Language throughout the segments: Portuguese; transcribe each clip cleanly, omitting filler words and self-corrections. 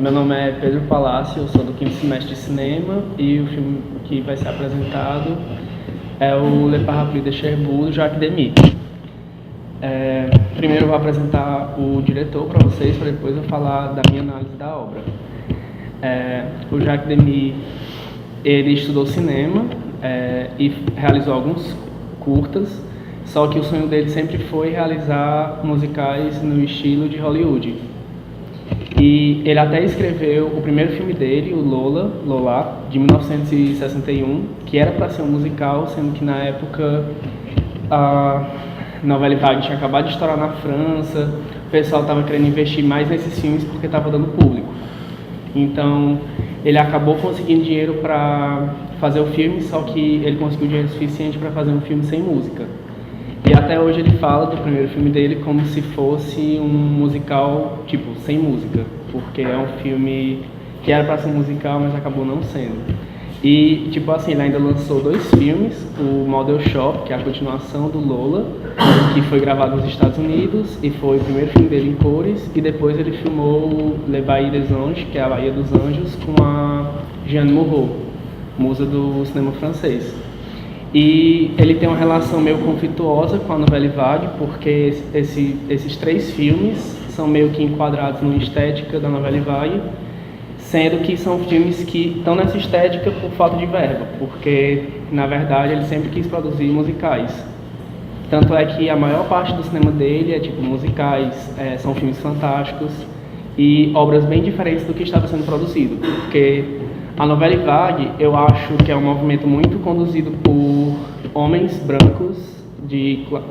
Meu nome é Pedro Palácio, eu sou do quinto semestre de cinema e o filme que vai ser apresentado é o Le Parapluie de Cherbourg, do Jacques Demy. Primeiro eu vou apresentar o diretor para vocês, para depois eu falar da minha análise da obra. O Jacques Demy, ele estudou cinema e realizou alguns curtas, só que o sonho dele sempre foi realizar musicais no estilo de Hollywood. E ele até escreveu o primeiro filme dele, o Lola, de 1961, que era para ser um musical, sendo que na época a Nouvelle Vague tinha acabado de estourar na França, o pessoal estava querendo investir mais nesses filmes porque estava dando público. Então ele acabou conseguindo dinheiro para fazer o filme, só que ele conseguiu dinheiro suficiente para fazer um filme sem música. E até hoje ele fala do primeiro filme dele como se fosse um musical, tipo, sem música, porque é um filme que era para ser um musical, mas acabou não sendo. E, tipo assim, ele ainda lançou 2 filmes, o Model Shop, que é a continuação do Lola, que foi gravado nos Estados Unidos, e foi o primeiro filme dele em cores, e depois ele filmou Le Bailli des Anges, que é a Baía dos Anjos, com a Jeanne Moreau, musa do cinema francês. E ele tem uma relação meio conflituosa com a Nouvelle Vague, porque esses 3 filmes são meio que enquadrados numa estética da Nouvelle Vague, sendo que são filmes que estão nessa estética por falta de verba, porque, na verdade, ele sempre quis produzir musicais. Tanto é que a maior parte do cinema dele é tipo musicais, são filmes fantásticos e obras bem diferentes do que estava sendo produzido, porque a Nouvelle Vague, eu acho que é um movimento muito conduzido por homens brancos,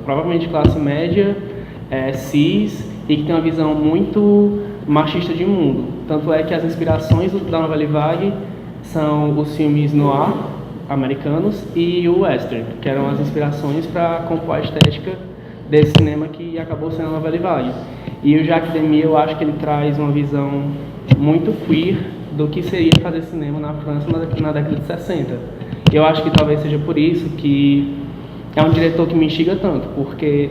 provavelmente de classe média, cis, e que tem uma visão muito machista de mundo. Tanto é que as inspirações da Nouvelle Vague são os filmes noir americanos e o western, que eram as inspirações para compor a estética desse cinema que acabou sendo a Nouvelle Vague. E o Jacques Demy, eu acho que ele traz uma visão muito queer do que seria fazer cinema na França na década de 60. Eu acho que talvez seja por isso que é um diretor que me instiga tanto, porque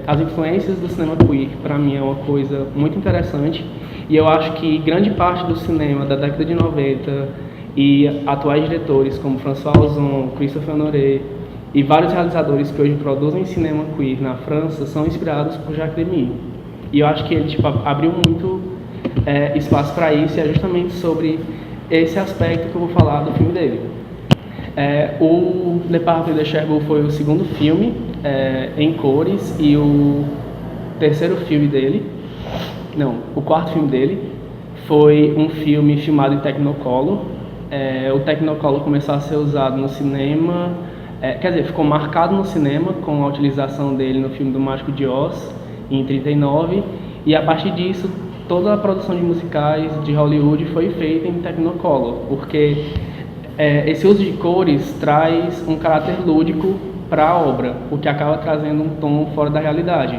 as influências do cinema queer, para mim, é uma coisa muito interessante, e eu acho que grande parte do cinema da década de 90 e atuais diretores como François Ozon, Christophe Honoré e vários realizadores que hoje produzem cinema queer na França são inspirados por Jacques Demy. E eu acho que ele abriu muito espaço para isso, e é justamente sobre esse aspecto que eu vou falar do filme dele. O Le Parapluie de Cherbourg foi o segundo filme em cores e o quarto filme dele foi um filme filmado em Technicolor. O Technicolor começou a ser usado no cinema, ficou marcado no cinema com a utilização dele no filme do Mágico de Oz em 39, e a partir disso toda a produção de musicais de Hollywood foi feita em Technicolor, porque esse uso de cores traz um caráter lúdico para a obra, o que acaba trazendo um tom fora da realidade.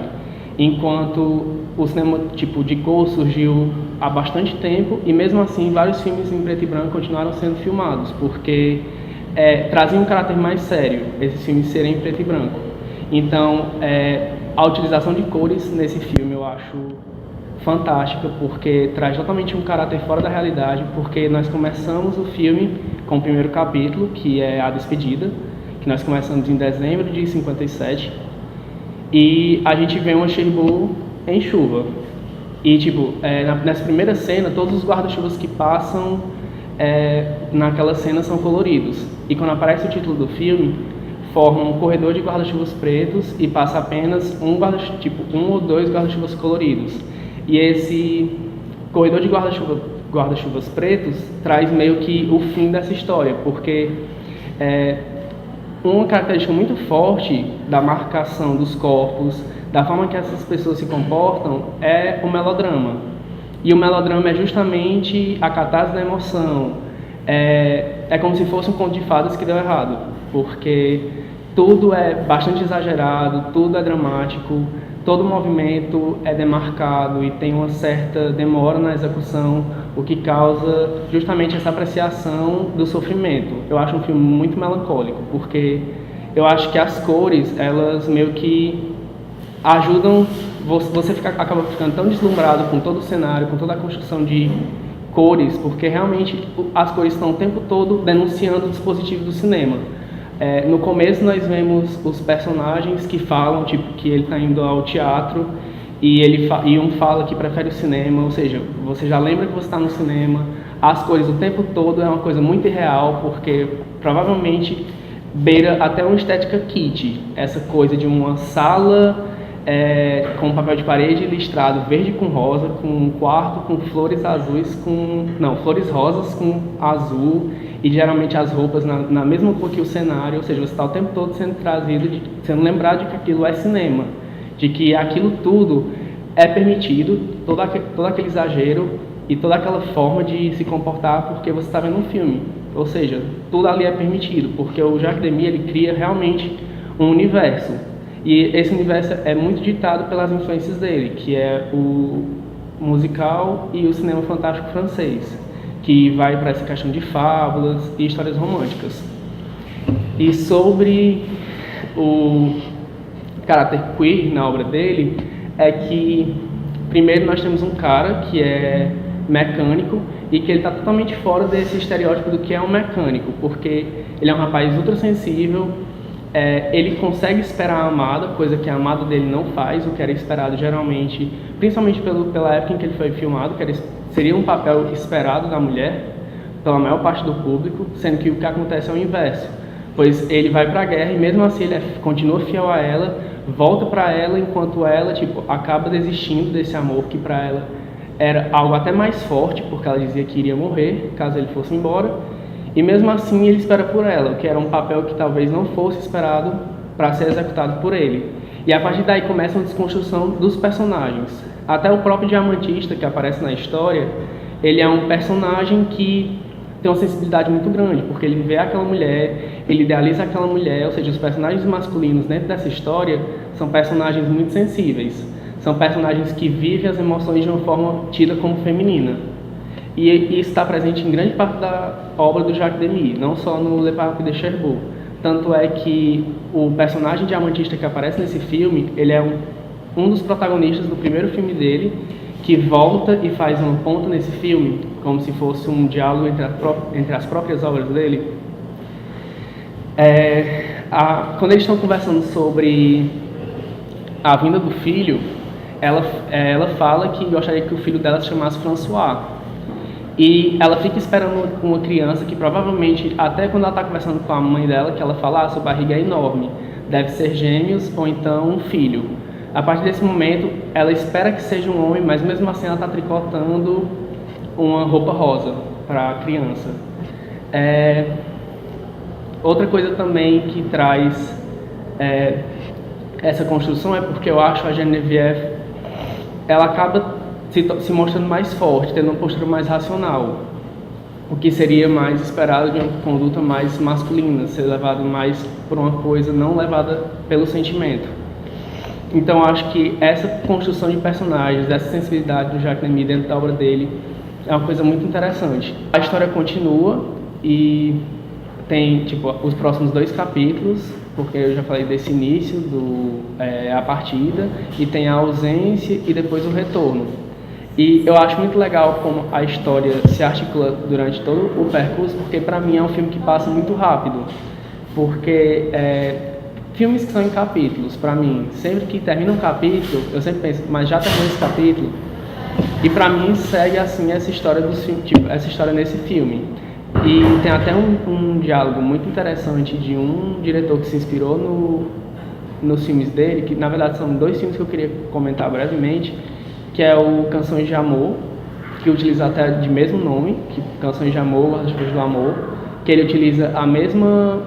Enquanto o cinema de cor surgiu há bastante tempo, e mesmo assim vários filmes em preto e branco continuaram sendo filmados, porque traziam um caráter mais sério, esses filmes serem em preto e branco. Então, a utilização de cores nesse filme eu acho fantástica, porque traz totalmente um caráter fora da realidade, porque nós começamos o filme com o primeiro capítulo, que é a despedida, que nós começamos em dezembro de 57, e a gente vê uma Cherbourg em chuva. E nessa primeira cena, todos os guarda-chuvas que passam naquela cena são coloridos, e quando aparece o título do filme, forma um corredor de guarda-chuvas pretos e passa apenas um ou dois guarda-chuvas coloridos. E esse corredor de guarda-chuvas pretos traz meio que o fim dessa história, porque uma característica muito forte da marcação dos corpos, da forma que essas pessoas se comportam, é o melodrama. E o melodrama é justamente a catarse da emoção. É como se fosse um conto de fadas que deu errado, porque tudo é bastante exagerado, tudo é dramático, todo movimento é demarcado e tem uma certa demora na execução, o que causa justamente essa apreciação do sofrimento. Eu acho um filme muito melancólico, porque eu acho que as cores, elas meio que ajudam, acaba ficando tão deslumbrado com todo o cenário, com toda a construção de cores, porque realmente as cores estão o tempo todo denunciando o dispositivo do cinema. No começo nós vemos os personagens que falam tipo, que ele está indo ao teatro e um fala que prefere o cinema, ou seja, você já lembra que você está no cinema. As cores o tempo todo é uma coisa muito irreal, porque provavelmente beira até uma estética kit, essa coisa de uma sala com papel de parede listrado verde com rosa, com um quarto com flores azuis, flores rosas com azul, e geralmente as roupas na mesma cor que o cenário, ou seja, você está o tempo todo sendo trazido, sendo lembrado de que aquilo é cinema, de que aquilo tudo é permitido, todo aquele exagero e toda aquela forma de se comportar porque você está vendo um filme. Ou seja, tudo ali é permitido, porque o Jacques Demy ele cria realmente um universo. E esse universo é muito ditado pelas influências dele, que é o musical e o cinema fantástico francês, que vai para essa questão de fábulas e histórias românticas. E sobre o caráter queer na obra dele, é que primeiro nós temos um cara que é mecânico e que ele está totalmente fora desse estereótipo do que é um mecânico, porque ele é um rapaz ultra sensível, ele consegue esperar a amada, coisa que a amada dele não faz, o que era esperado geralmente, principalmente pela época em que ele foi filmado, que seria um papel esperado da mulher, pela maior parte do público, sendo que o que acontece é o inverso, pois ele vai para a guerra e mesmo assim ele continua fiel a ela, volta para ela enquanto ela acaba desistindo desse amor que para ela era algo até mais forte, porque ela dizia que iria morrer caso ele fosse embora. E mesmo assim ele espera por ela, o que era um papel que talvez não fosse esperado para ser executado por ele. E a partir daí começa uma desconstrução dos personagens. Até o próprio diamantista que aparece na história, ele é um personagem que tem uma sensibilidade muito grande, porque ele vê aquela mulher, ele idealiza aquela mulher, ou seja, os personagens masculinos dentro dessa história são personagens muito sensíveis. São personagens que vivem as emoções de uma forma tida como feminina. E isso está presente em grande parte da obra do Jacques Demy, não só no Le Parapluie de Cherbourg. Tanto é que o personagem diamantista que aparece nesse filme, ele é um dos protagonistas do primeiro filme dele, que volta e faz uma ponta nesse filme, como se fosse um diálogo entre as próprias obras dele. Quando eles estão conversando sobre a vinda do filho, ela fala que gostaria que o filho dela se chamasse François. E ela fica esperando uma criança que provavelmente, até quando ela está conversando com a mãe dela, que ela fala, sua barriga é enorme, deve ser gêmeos ou então um filho. A partir desse momento, ela espera que seja um homem, mas mesmo assim ela está tricotando uma roupa rosa para a criança. Outra coisa também que traz essa construção é porque eu acho a Geneviève, ela acaba se mostrando mais forte, tendo uma postura mais racional, o que seria mais esperado de uma conduta mais masculina, ser levado mais por uma coisa não levada pelo sentimento. Então acho que essa construção de personagens, essa sensibilidade do Jacques Demy dentro da obra dele é uma coisa muito interessante. A história continua e tem os próximos 2 capítulos, porque eu já falei desse início, a partida, e tem a ausência e depois o retorno. E eu acho muito legal como a história se articula durante todo o percurso, porque para mim é um filme que passa muito rápido. Porque filmes que são em capítulos, para mim, sempre que termina um capítulo, eu sempre penso, mas já terminou esse capítulo? E para mim segue assim essa história essa história nesse filme. E tem até um diálogo muito interessante de um diretor que se inspirou nos filmes dele, que na verdade são 2 filmes que eu queria comentar brevemente, que é o Canções de Amor, que utiliza até de mesmo nome, que Canções de Amor, As Coisas do Amor, que ele utiliza a mesma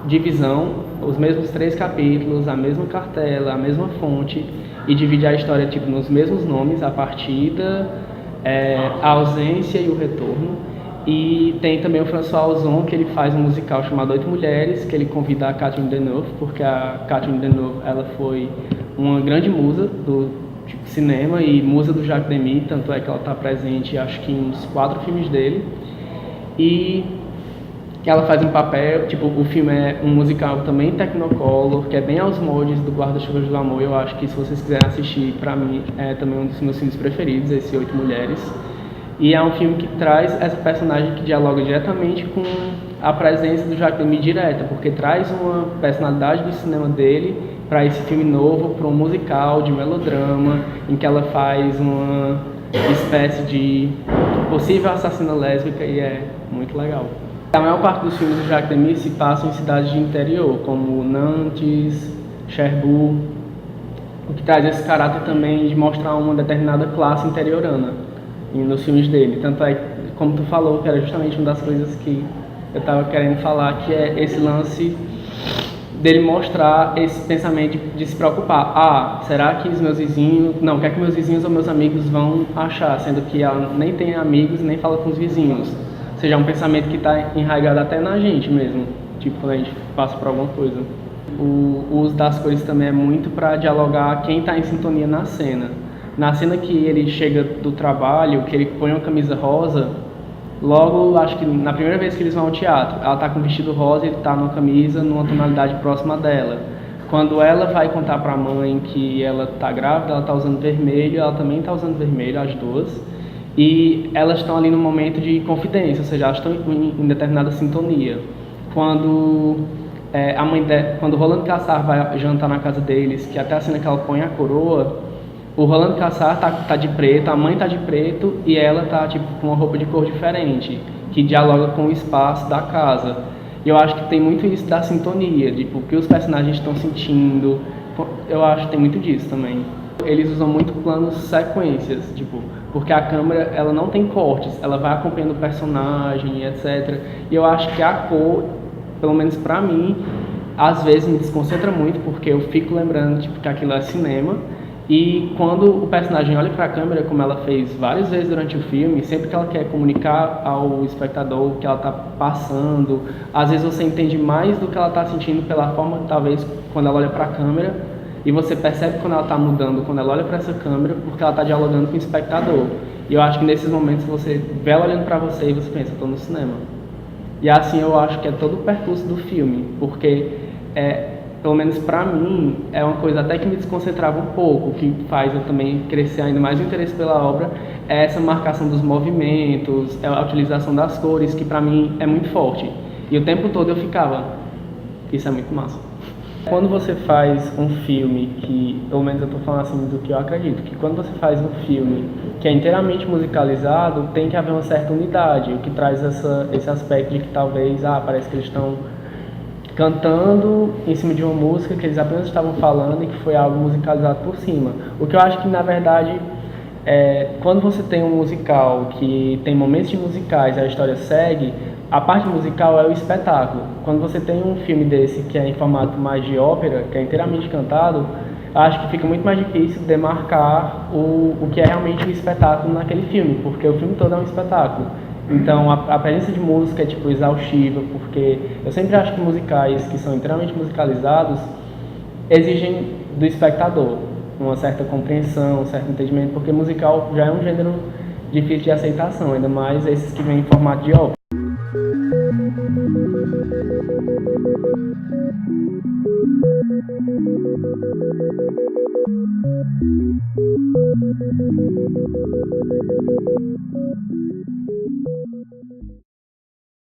divisão, os mesmos 3 capítulos, a mesma cartela, a mesma fonte, e divide a história nos mesmos nomes, a partida, a ausência e o retorno. E tem também o François Ozon, que ele faz um musical chamado 8 Mulheres, que ele convida a Catherine Deneuve, porque a Catherine Deneuve ela foi uma grande musa do cinema e musa do Jacques Demy, tanto é que ela está presente acho que em uns 4 filmes dele. E que ela faz um papel, tipo, o filme é um musical também Technicolor, que é bem aos moldes do Guarda-Chuvas do Amor. Eu acho que se vocês quiserem assistir, pra mim é também um dos meus filmes preferidos, esse Oito Mulheres. E é um filme que traz essa personagem que dialoga diretamente com a presença do Jacques Demy direta, porque traz uma personalidade do cinema dele para esse filme novo, para um musical de melodrama, em que ela faz uma espécie de possível assassina lésbica e é muito legal. A maior parte dos filmes do Jacques Demy se passam em cidades de interior, como Nantes, Cherbourg, o que traz esse caráter também de mostrar uma determinada classe interiorana nos filmes dele. Tanto é, como tu falou, que era justamente uma das coisas que eu estava querendo falar, que é esse lance dele mostrar esse pensamento de se preocupar. Ah, será que os meus vizinhos... Não, o que é que meus vizinhos ou meus amigos vão achar? Sendo que ela nem tem amigos, nem fala com os vizinhos. Ou seja, é um pensamento que está enraizado até na gente mesmo, tipo, quando a gente passa por alguma coisa. O uso das cores também é muito para dialogar quem está em sintonia na cena. Na cena que ele chega do trabalho, que ele põe uma camisa rosa, logo, acho que na primeira vez que eles vão ao teatro, ela está com um vestido rosa e ele está numa camisa numa tonalidade próxima dela. Quando ela vai contar para a mãe que ela está grávida, ela está usando vermelho, ela também está usando vermelho, as duas. E elas estão ali no momento de confidência, ou seja, elas estão em determinada sintonia. Quando quando o Rolando Cassar vai jantar na casa deles, que até a cena que ela põe a coroa, o Rolando Cassar tá de preto, a mãe tá de preto e ela tá tipo com uma roupa de cor diferente, que dialoga com o espaço da casa. E eu acho que tem muito isso da sintonia, tipo, o que os personagens estão sentindo. Eu acho que tem muito disso também. Eles usam muito planos sequências, tipo, porque a câmera ela não tem cortes, ela vai acompanhando o personagem, etc. E eu acho que a cor, pelo menos pra mim, às vezes me desconcentra muito, porque eu fico lembrando tipo, que aquilo é cinema. E quando o personagem olha para a câmera, como ela fez várias vezes durante o filme, sempre que ela quer comunicar ao espectador o que ela está passando, às vezes você entende mais do que ela está sentindo pela forma, talvez, quando ela olha para a câmera, e você percebe quando ela está mudando, quando ela olha para essa câmera, porque ela está dialogando com o espectador. E eu acho que nesses momentos você vê ela olhando para você e você pensa, estou no cinema. E assim eu acho que é todo o percurso do filme, porque pelo menos pra mim, é uma coisa até que me desconcentrava um pouco, o que faz eu também crescer ainda mais o interesse pela obra, é essa marcação dos movimentos, é a utilização das cores, que pra mim é muito forte. E o tempo todo eu ficava, isso é muito massa. Quando você faz um filme que, pelo menos eu tô falando assim do que eu acredito, que quando você faz um filme que é inteiramente musicalizado, tem que haver uma certa unidade, o que traz esse aspecto de que talvez, parece que eles estão cantando em cima de uma música que eles apenas estavam falando e que foi algo musicalizado por cima. O que eu acho que, na verdade, quando você tem um musical que tem momentos de musicais e a história segue, a parte musical é o espetáculo. Quando você tem um filme desse que é em formato mais de ópera, que é inteiramente cantado, acho que fica muito mais difícil demarcar o que é realmente um espetáculo naquele filme, porque o filme todo é um espetáculo. Então a presença de música é tipo exaustiva, porque eu sempre acho que musicais que são inteiramente musicalizados exigem do espectador uma certa compreensão, um certo entendimento, porque musical já é um gênero difícil de aceitação, ainda mais esses que vêm em formato de ópera.